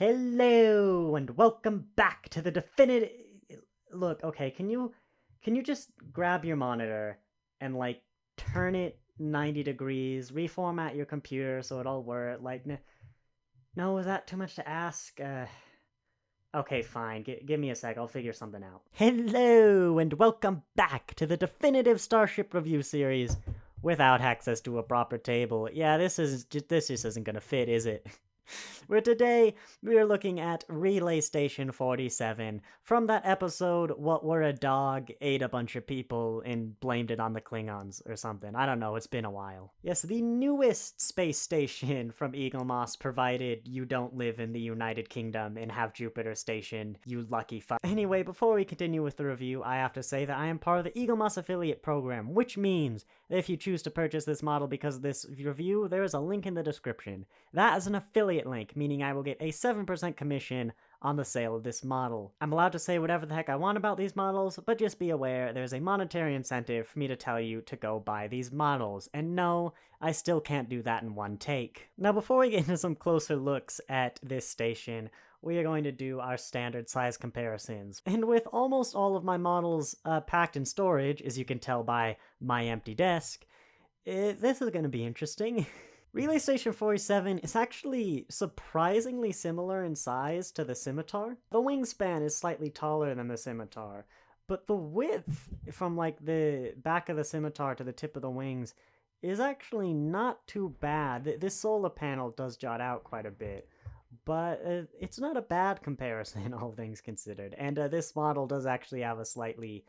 Hello and welcome back to the definitive. Look, okay, can you just grab your monitor and turn it 90 degrees, reformat your computer so it all work? No, is that too much to ask? Okay, fine. Give me a sec. I'll figure something out. Hello and welcome back to the definitive Starship review series without access to a proper table. Yeah, this just isn't gonna fit, is it? Where today we are looking at Relay Station 47 from that episode What Were a Dog Ate a Bunch of People and Blamed It on the Klingons or something. I don't know, it's been a while. Yes, the newest space station from Eaglemoss, provided you don't live in the United Kingdom and have Jupiter Station, you lucky fuck. Anyway, before we continue with the review, I have to say that I am part of the Eaglemoss affiliate program, which means that if you choose to purchase this model because of this review, there is a link in the description. That is an affiliate link, meaning I will get a 7% commission on the sale of this model. I'm allowed to say whatever the heck I want about these models, but just be aware there's a monetary incentive for me to tell you to go buy these models. And no, I still can't do that in one take. Now, before we get into some closer looks at this station, we are going to do our standard size comparisons. And with almost all of my models packed in storage, as you can tell by my empty desk, this is going to be interesting. Relay Station 47 is actually surprisingly similar in size to the Scimitar. The wingspan is slightly taller than the Scimitar, but the width from the back of the Scimitar to the tip of the wings is actually not too bad. This solar panel does jut out quite a bit, but it's not a bad comparison, all things considered. And this model does actually have a slightly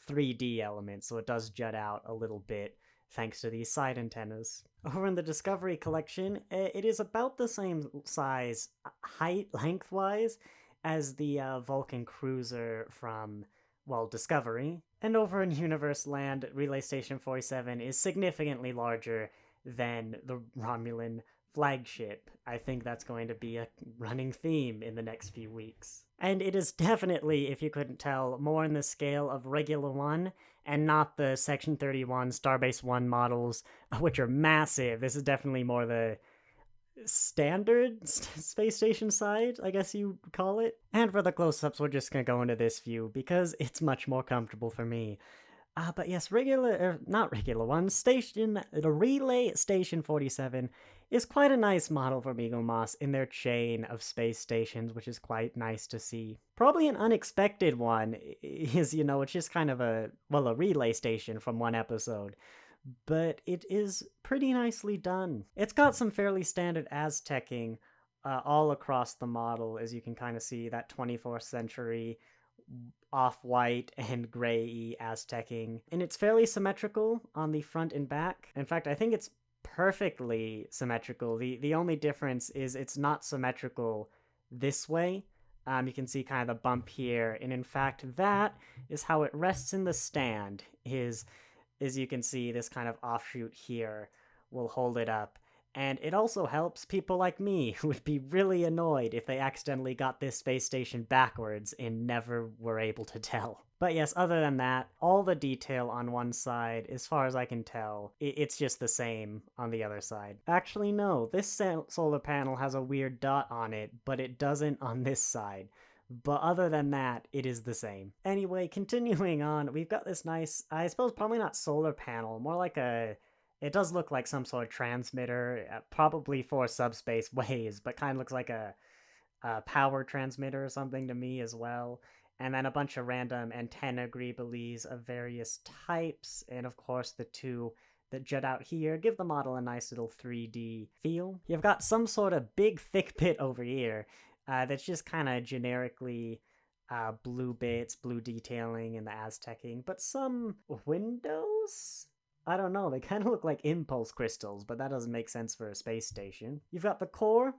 3D element, so it does jut out a little bit thanks to these side antennas. Over in the Discovery collection, it is about the same size, height, lengthwise, as the Vulcan cruiser from, well, Discovery. And over in Universe Land, Relay Station 47 is significantly larger than the Romulan flagship. I think that's going to be a running theme in the next few weeks. And it is definitely, if you couldn't tell, more in the scale of Regular 1 and not the Section 31 Starbase 1 models, which are massive. This is definitely more the standard space station side, I guess you call it. And for the close-ups, we're just gonna go into this view because it's much more comfortable for me. But yes, not regular one, the Relay Station 47 is quite a nice model from Eaglemoss in their chain of space stations, which is quite nice to see. Probably an unexpected one is, it's just kind of a relay station from one episode, but it is pretty nicely done. It's got some fairly standard Aztecing all across the model, as you can kind of see that 24th century off-white and gray Aztecing, and it's fairly symmetrical on the front and back. In fact, I think it's perfectly symmetrical. The only difference is it's not symmetrical this way. You can see kind of the bump here, and in fact, that is how it rests in the stand. As you can see, this kind of offshoot here will hold it up. And it also helps people like me who would be really annoyed if they accidentally got this space station backwards and never were able to tell. But yes, other than that, all the detail on one side, as far as I can tell, it's just the same on the other side. Actually, no, this solar panel has a weird dot on it, but it doesn't on this side. But other than that, it is the same. Anyway, continuing on, we've got this nice, I suppose probably not solar panel, more like it does look like some sort of transmitter, probably for subspace waves, but kind of looks like a power transmitter or something to me as well. And then a bunch of random antenna greeblies of various types, and of course the two that jut out here give the model a nice little 3D feel. You've got some sort of big thick bit over here that's just kind of generically blue bits, blue detailing in the Aztecing, but some windows? I don't know, they kind of look like impulse crystals, but that doesn't make sense for a space station. You've got the core,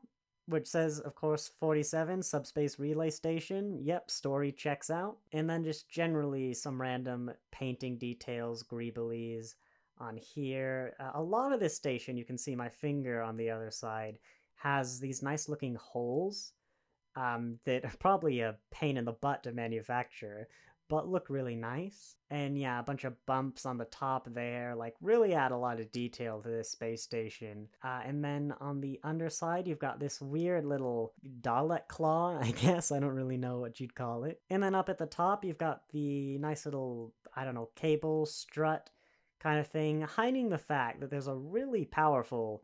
which says, of course, 47, Subspace Relay Station. Yep, story checks out. And then just generally some random painting details, greeblies on here. A lot of this station, you can see my finger on the other side, has these nice looking holes that are probably a pain in the butt to manufacture, but look really nice. And yeah, a bunch of bumps on the top there, like really add a lot of detail to this space station. And then on the underside, you've got this weird little Dalek claw, I guess. I don't really know what you'd call it. And then up at the top, you've got the nice little, I don't know, cable strut kind of thing, hiding the fact that there's a really powerful,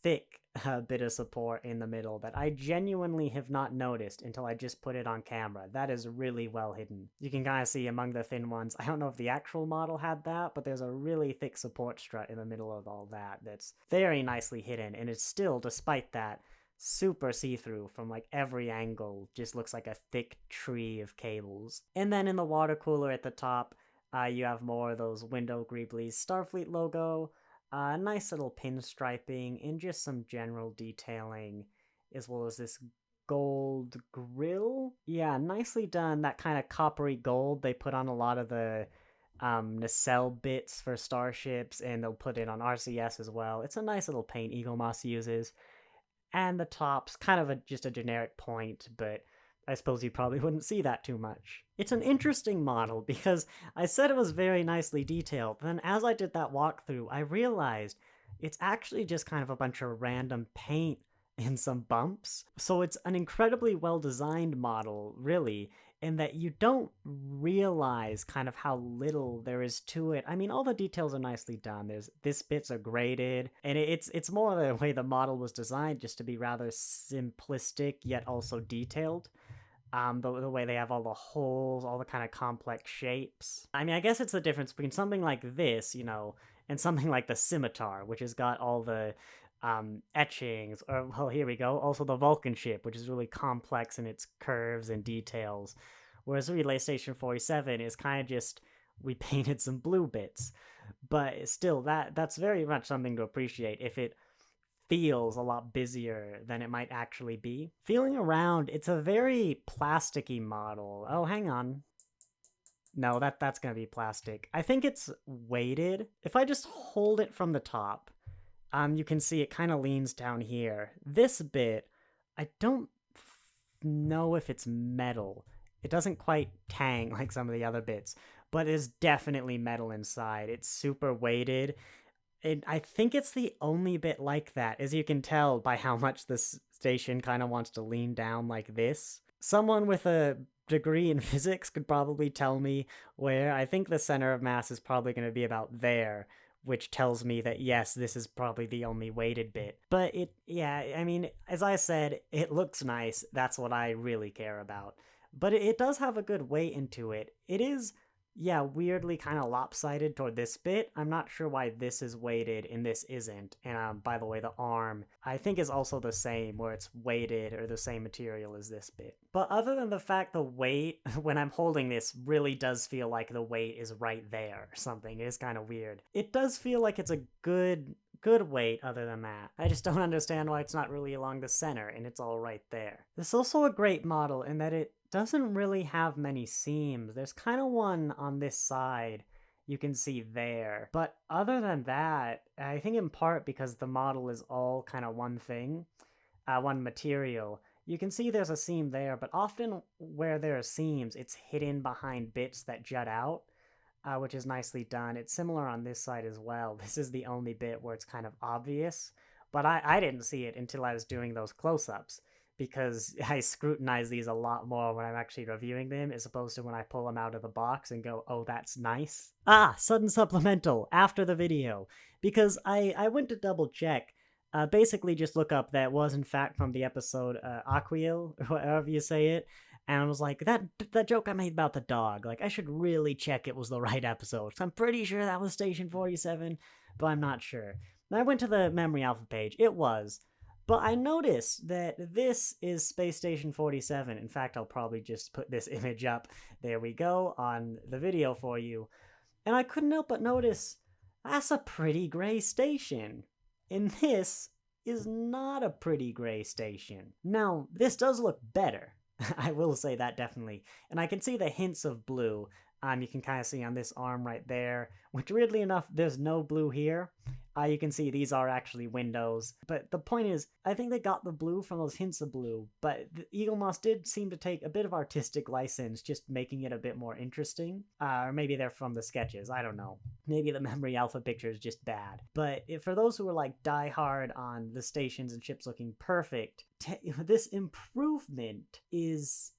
thick bit of support in the middle that I genuinely have not noticed until I just put it on camera. That is really well hidden. You can kind of see among the thin ones. I don't know if the actual model had that, but there's a really thick support strut in the middle of all that that's very nicely hidden, and it's still, despite that, super see-through from like every angle. Just looks like a thick tree of cables. And then in the water cooler at the top, you have more of those window greeblies Starfleet logo, nice little pinstriping, and just some general detailing, as well as this gold grill. Yeah, nicely done. That kind of coppery gold they put on a lot of the nacelle bits for starships, and they'll put it on RCS as well. It's a nice little paint Eaglemoss uses. And the top's kind of just a generic point, but I suppose you probably wouldn't see that too much. It's an interesting model because I said it was very nicely detailed, but then as I did that walkthrough, I realized it's actually just kind of a bunch of random paint and some bumps. So it's an incredibly well-designed model, really, in that you don't realize kind of how little there is to it. I mean, all the details are nicely done. This bits are graded, and it's more the way the model was designed, just to be rather simplistic yet also detailed. The way they have all the holes, all the kind of complex shapes. I mean, I guess it's the difference between something like this, and something like the Scimitar, which has got all the etchings, or, well, here we go, also the Vulcan ship, which is really complex in its curves and details, whereas Relay Station 47 is kind of just, we painted some blue bits. But still, that's very much something to appreciate if it feels a lot busier than it might actually be. Feeling around, it's a very plasticky model. Oh, hang on. No, that's gonna be plastic. I think it's weighted. If I just hold it from the top, you can see it kind of leans down here. This bit, I don't know if it's metal. It doesn't quite tang like some of the other bits, but it's definitely metal inside. It's super weighted. I think it's the only bit like that, as you can tell by how much this station kind of wants to lean down like this. Someone with a degree in physics could probably tell me where. I think the center of mass is probably going to be about there, which tells me that yes, this is probably the only weighted bit. But I mean, as I said, it looks nice. That's what I really care about. But it does have a good weight into it. It is, yeah, weirdly kind of lopsided toward this bit. I'm not sure why this is weighted and this isn't. And by the way, the arm, I think, is also the same, where it's weighted or the same material as this bit. But other than the fact the weight, when I'm holding this, really does feel like the weight is right there or something. It is kind of weird. It does feel like it's a good weight other than that. I just don't understand why it's not really along the center and it's all right there. This is also a great model in that it doesn't really have many seams. There's kind of one on this side you can see there. But other than that, I think in part because the model is all kind of one thing, one material, you can see there's a seam there, but often where there are seams, it's hidden behind bits that jut out, which is nicely done. It's similar on this side as well. This is the only bit where it's kind of obvious, but I didn't see it until I was doing those close-ups, because I scrutinize these a lot more when I'm actually reviewing them, as opposed to when I pull them out of the box and go, oh, that's nice. Sudden supplemental after the video, because I went to double check, basically just look up that was in fact from the episode Aquiel, or however you say it, and I was like, that joke I made about the dog, like, I should really check it was the right episode. I'm pretty sure that was Station 47, but I'm not sure. And I went to the Memory Alpha page. It was. But I noticed that this is Space Station 47. In fact, I'll probably just put this image up, there we go, on the video for you. And I couldn't help but notice, that's a pretty gray station. And this is not a pretty gray station. Now, this does look better. I will say that definitely. And I can see the hints of blue. You can kind of see on this arm right there, which weirdly enough, there's no blue here. You can see these are actually windows. But the point is, I think they got the blue from those hints of blue, but the Eaglemoss did seem to take a bit of artistic license, just making it a bit more interesting. Or maybe they're from the sketches, I don't know. Maybe the memory alpha picture is just bad. But for those who are like die hard on the stations and ships looking perfect, this improvement is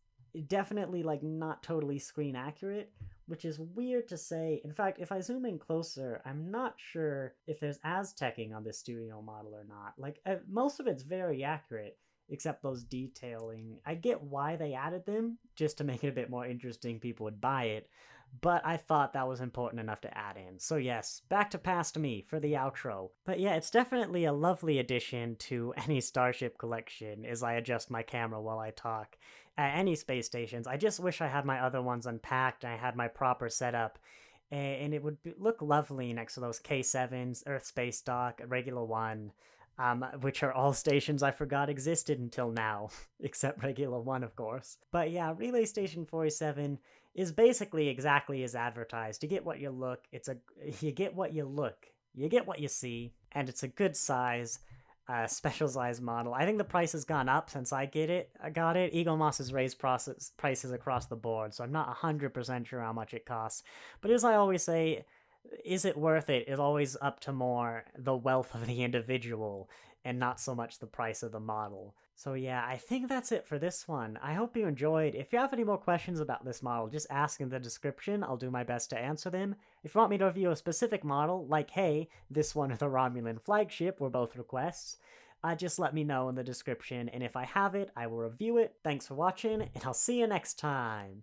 definitely like not totally screen accurate, which is weird to say. In fact, if I zoom in closer, I'm not sure if there's Aztecing on this studio model or not. Like, most of it's very accurate, except those detailing. I get why they added them, just to make it a bit more interesting, people would buy it, but I thought that was important enough to add in. So yes, back to Past Me for the outro. But yeah, it's definitely a lovely addition to any Starship collection as I adjust my camera while I talk. At any space stations, I just wish I had my other ones unpacked and I had my proper setup, and it would look lovely next to those K7s, Earth Space Dock, Regular One, which are all stations I forgot existed until now, except Regular One, of course. But yeah, Relay Station 47 is basically exactly as advertised. You get what you look. You get what you look. You get what you see, and it's a good size. Special size model. I think the price has gone up since I got it. Eaglemoss has raised prices across the board, so I'm not 100% sure how much it costs. But as I always say, is it worth it is always up to more the wealth of the individual and not so much the price of the model. So yeah, I think that's it for this one. I hope you enjoyed. If you have any more questions about this model, just ask in the description. I'll do my best to answer them. If you want me to review a specific model, like hey, this one or the Romulan flagship were both requests, just let me know in the description, and if I have it, I will review it. Thanks for watching, and I'll see you next time.